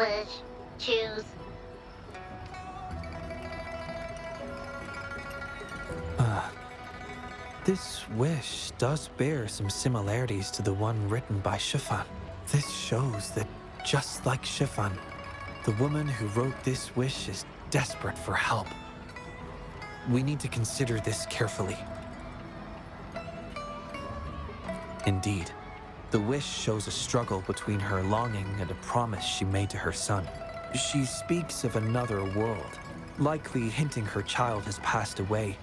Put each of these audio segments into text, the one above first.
wish. Choose. This wish does bear some similarities to the one written by Shifan. This shows that, just like Shifan, the woman who wrote this wish is desperate for help. We need to consider this carefully. Indeed, the wish shows a struggle between her longing and a promise she made to her son. She speaks of another world, likely hinting her child has passed away,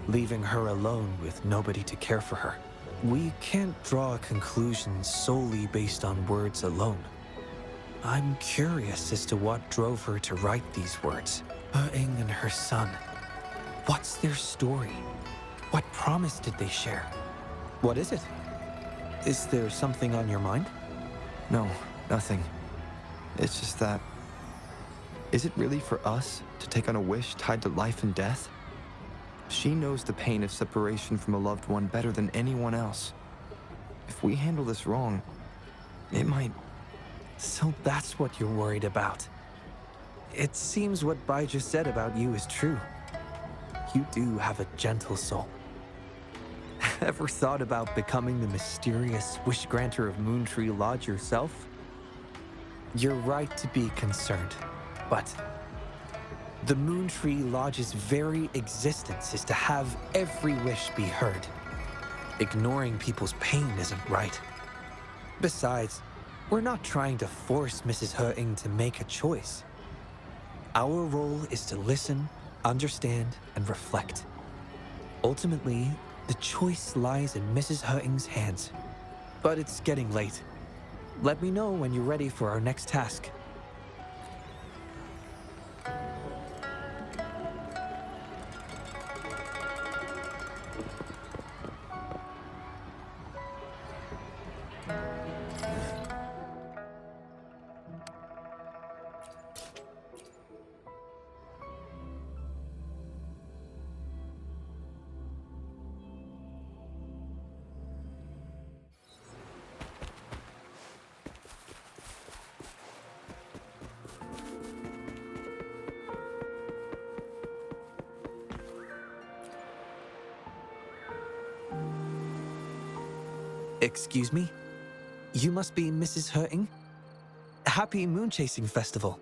leaving her alone with nobody to care for her. We can't draw conclusions solely based on words alone. I'm curious as to what drove her to write these words. Ing and her son. What's their story? What promise did they share? What is it? Is there something on your mind? No, nothing. It's just that... Is it really for us to take on a wish tied to life and death? She knows the pain of separation from a loved one better than anyone else. If we handle this wrong, it might... So that's what you're worried about. It seems what Bai just said about you is true. You do have a gentle soul. Ever thought about becoming the mysterious wish granter of Moontree Lodge yourself? You're right to be concerned, but the Moontree Lodge's very existence is to have every wish be heard. Ignoring people's pain isn't right. Besides, we're not trying to force Mrs. He-Ing to make a choice. Our role is to listen, understand, and reflect. Ultimately, the choice lies in Mrs. He-Ing's hands. But it's getting late. Let me know when you're ready for our next task. Excuse me? You must be Mrs. He-Ing? Happy Moon Chasing Festival.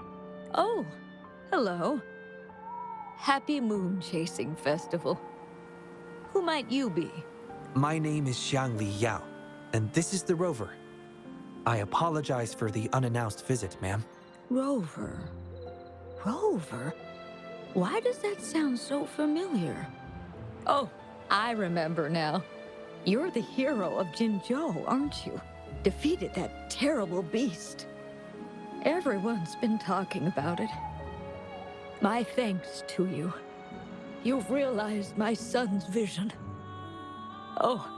Oh, hello. Happy Moon Chasing Festival. Who might you be? My name is Xiangli Yao, and this is the Rover. I apologize for the unannounced visit, ma'am. Rover. Rover? Why does that sound so familiar? Oh, I remember now. You're the hero of Jinzhou, aren't you? Defeated that terrible beast. Everyone's been talking about it. My thanks to you. You've realized my son's vision. Oh,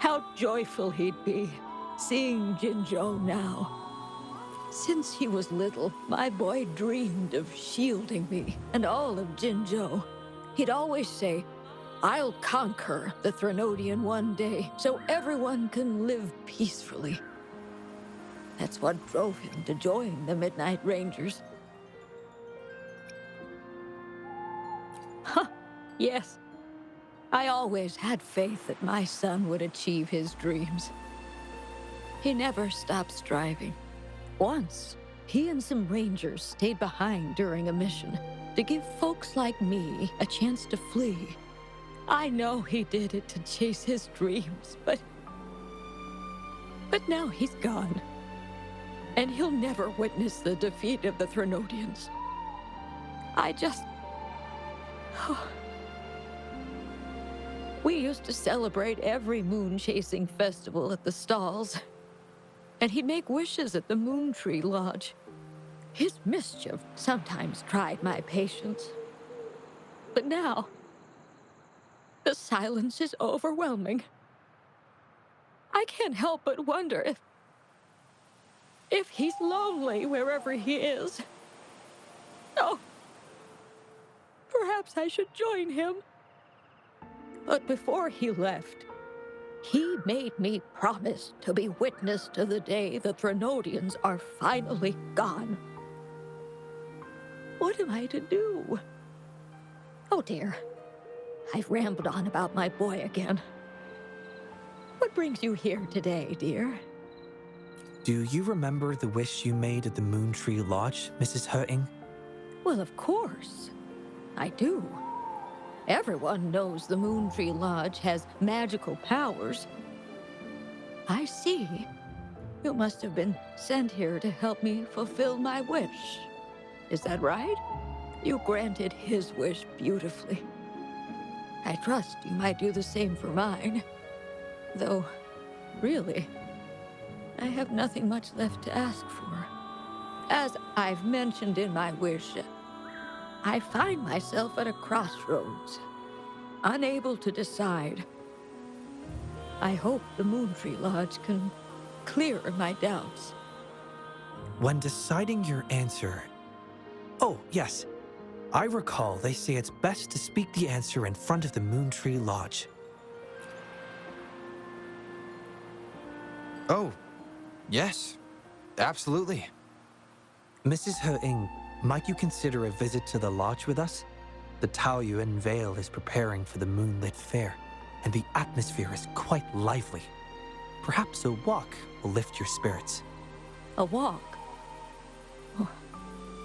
how joyful he'd be, seeing Jinzhou now. Since he was little, my boy dreamed of shielding me and all of Jinzhou. He'd always say, "I'll conquer the Threnodian one day, so everyone can live peacefully." That's what drove him to join the Midnight Rangers. Huh, yes. I always had faith that my son would achieve his dreams. He never stopped striving. Once, he and some rangers stayed behind during a mission to give folks like me a chance to flee. I know he did it to chase his dreams, but now he's gone. And he'll never witness the defeat of the Threnodians. We used to celebrate every moon-chasing festival at the stalls. And he'd make wishes at the Moontree Lodge. His mischief sometimes tried my patience. But now, the silence is overwhelming. I can't help but wonder if he's lonely wherever he is. Oh, perhaps I should join him. But before he left, he made me promise to be witness to the day the Threnodians are finally gone. What am I to do? Oh dear, I've rambled on about my boy again. What brings you here today, dear? Do you remember the wish you made at the Moon Tree Lodge, Mrs. Hurting? Well, of course, I do. Everyone knows the Moon Tree Lodge has magical powers. I see. You must have been sent here to help me fulfill my wish. Is that right? You granted his wish beautifully. I trust you might do the same for mine. Though, really, I have nothing much left to ask for. As I've mentioned in my wish, I find myself at a crossroads, unable to decide. I hope the Moon Tree Lodge can clear my doubts. When deciding your answer... Oh, yes. I recall they say it's best to speak the answer in front of the Moon Tree Lodge. Oh, yes. Absolutely. Mrs. Hurting, might you consider a visit to the lodge with us? The Taoyuan Vale is preparing for the moonlit fair, and the atmosphere is quite lively. Perhaps a walk will lift your spirits. A walk? Oh,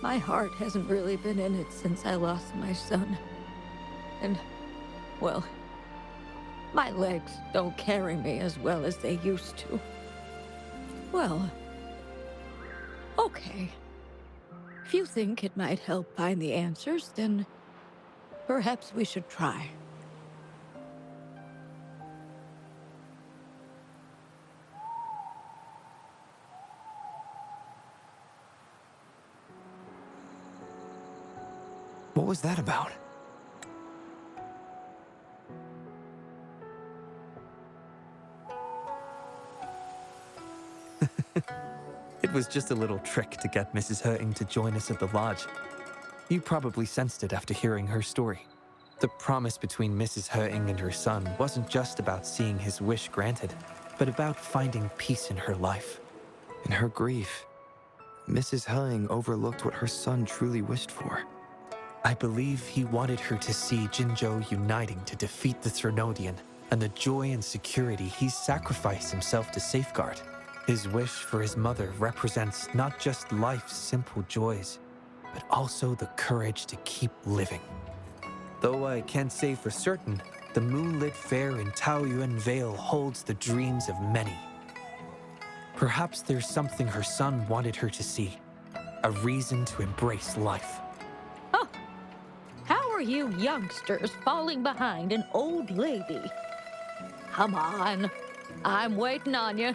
my heart hasn't really been in it since I lost my son. And, well, my legs don't carry me as well as they used to. Well, okay. If you think it might help find the answers, then perhaps we should try. What was that about? It was just a little trick to get Mrs. Hurting to join us at the lodge. You probably sensed it after hearing her story. The promise between Mrs. Hurting and her son wasn't just about seeing his wish granted, but about finding peace in her life. In her grief, Mrs. Hurting overlooked what her son truly wished for. I believe he wanted her to see Jinzhou uniting to defeat the Threnodian, and the joy and security he sacrificed himself to safeguard. His wish for his mother represents not just life's simple joys, but also the courage to keep living. Though I can't say for certain, the moonlit fair in Taoyuan Vale holds the dreams of many. Perhaps there's something her son wanted her to see, a reason to embrace life. Oh, how are you youngsters falling behind an old lady? Come on, I'm waiting on you.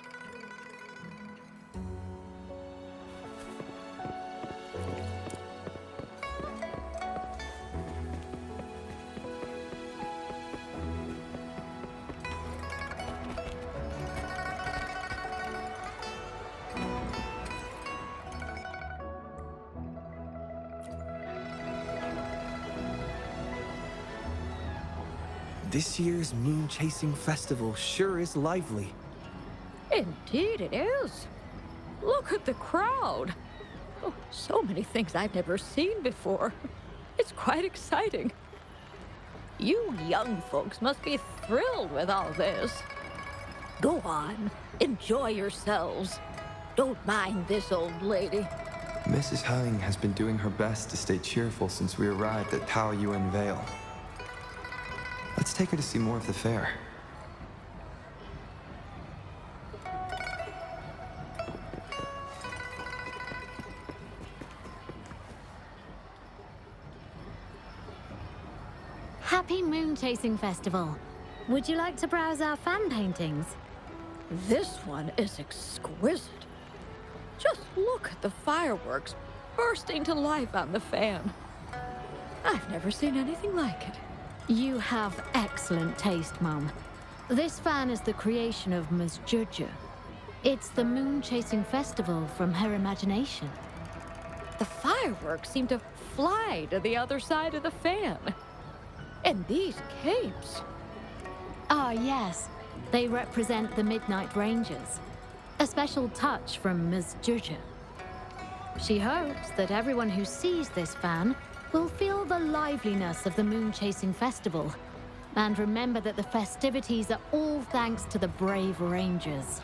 This year's moon chasing festival sure is lively. Indeed it is. Look at the crowd. Oh, so many things I've never seen before. It's quite exciting. You young folks must be thrilled with all this. Go on, enjoy yourselves. Don't mind this old lady. Mrs. Hurting has been doing her best to stay cheerful since we arrived at Taoyuan Vale. Let's take her to see more of the fair. Happy Moon Chasing Festival. Would you like to browse our fan paintings? This one is exquisite. Just look at the fireworks bursting to life on the fan. I've never seen anything like it. You have excellent taste, Mum. This fan is the creation of Ms. Judger. It's the Moon Chasing Festival from her imagination. The fireworks seem to fly to the other side of the fan. And these capes. Ah, yes. They represent the Midnight Rangers. A special touch from Ms. Judger. She hopes that everyone who sees this fan will feel the liveliness of the Moon-Chasing Festival, and remember that the festivities are all thanks to the brave Rangers.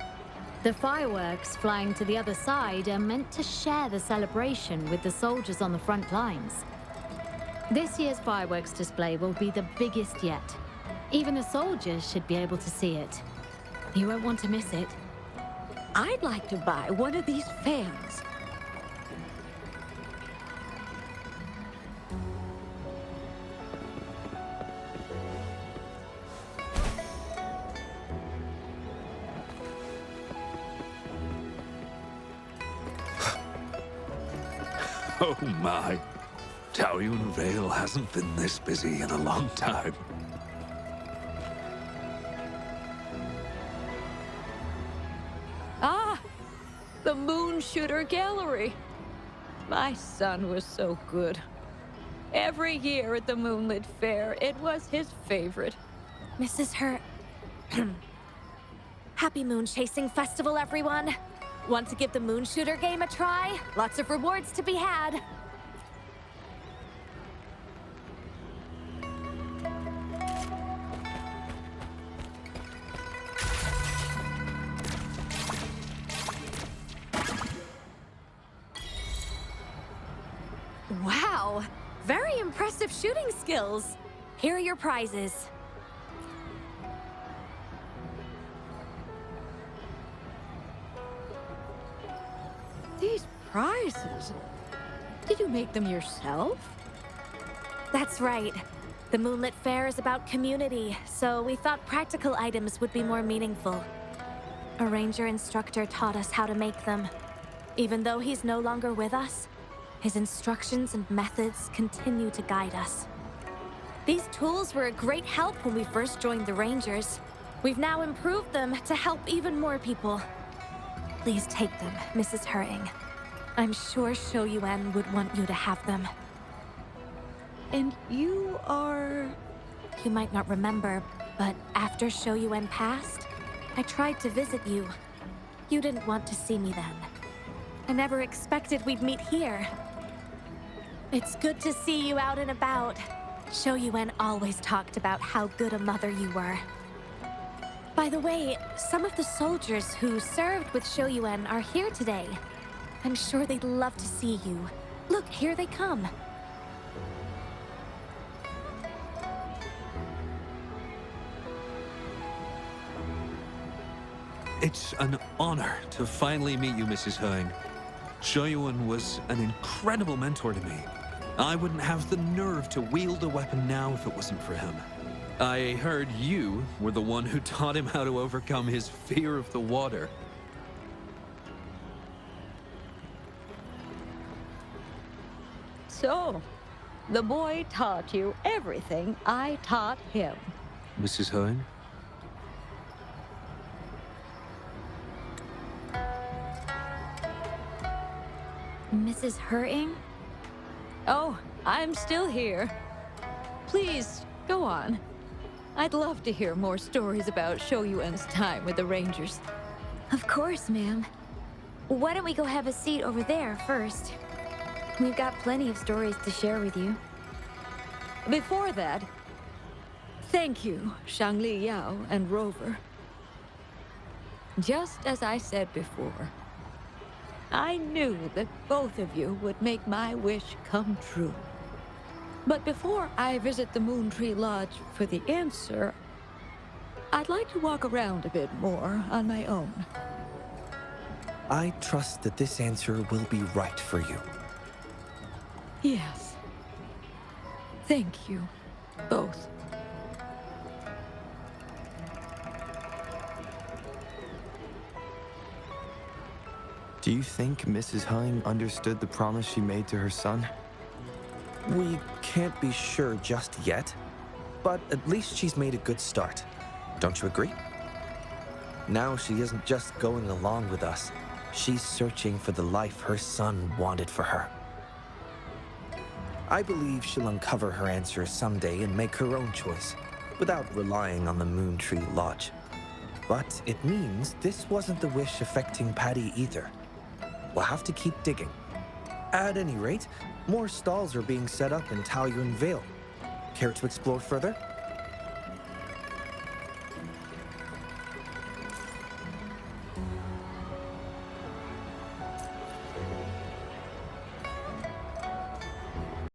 The fireworks flying to the other side are meant to share the celebration with the soldiers on the front lines. This year's fireworks display will be the biggest yet. Even the soldiers should be able to see it. You won't want to miss it. I'd like to buy one of these fans. Oh my. Taoyuan Vale hasn't been this busy in a long time. Ah, the Moon Shooter Gallery. My son was so good. Every year at the Moonlit Fair, it was his favorite. Mrs. Her... Happy Moon Chasing Festival, everyone! Want to give the Moon Shooter game a try? Lots of rewards to be had. Wow! Very impressive shooting skills. Here are your prizes. These prizes? Did you make them yourself? That's right. The Moonlit Fair is about community, so we thought practical items would be more meaningful. A ranger instructor taught us how to make them. Even though he's no longer with us, his instructions and methods continue to guide us. These tools were a great help when we first joined the Rangers. We've now improved them to help even more people. Please take them, Mrs. Hering. I'm sure Shou Yuan would want you to have them. And you are... You might not remember, but after Shou Yuan passed, I tried to visit you. You didn't want to see me then. I never expected we'd meet here. It's good to see you out and about. Shou Yuan always talked about how good a mother you were. By the way, some of the soldiers who served with Shou Yuan are here today. I'm sure they'd love to see you. Look, here they come. It's an honor to finally meet you, Mrs. Hering. Shoyuan was an incredible mentor to me. I wouldn't have the nerve to wield a weapon now if it wasn't for him. I heard you were the one who taught him how to overcome his fear of the water. So, the boy taught you everything I taught him. Mrs. Hering? Mrs. Hering? Oh, I'm still here. Please, go on. I'd love to hear more stories about Shou Yuan's time with the Rangers. Of course, ma'am. Why don't we go have a seat over there first? We've got plenty of stories to share with you. Before that, thank you, Shangli Yao and Rover. Just as I said before, I knew that both of you would make my wish come true. But before I visit the Moon Tree Lodge for the answer, I'd like to walk around a bit more on my own. I trust that this answer will be right for you. Yes. Thank you, both. Do you think Mrs. Hering understood the promise she made to her son? We can't be sure just yet, but at least she's made a good start. Don't you agree? Now she isn't just going along with us. She's searching for the life her son wanted for her. I believe she'll uncover her answers someday and make her own choice, without relying on the Moon Tree Lodge. But it means this wasn't the wish affecting Patty either. We'll have to keep digging. At any rate, more stalls are being set up in Taoyuan Vale. Care to explore further?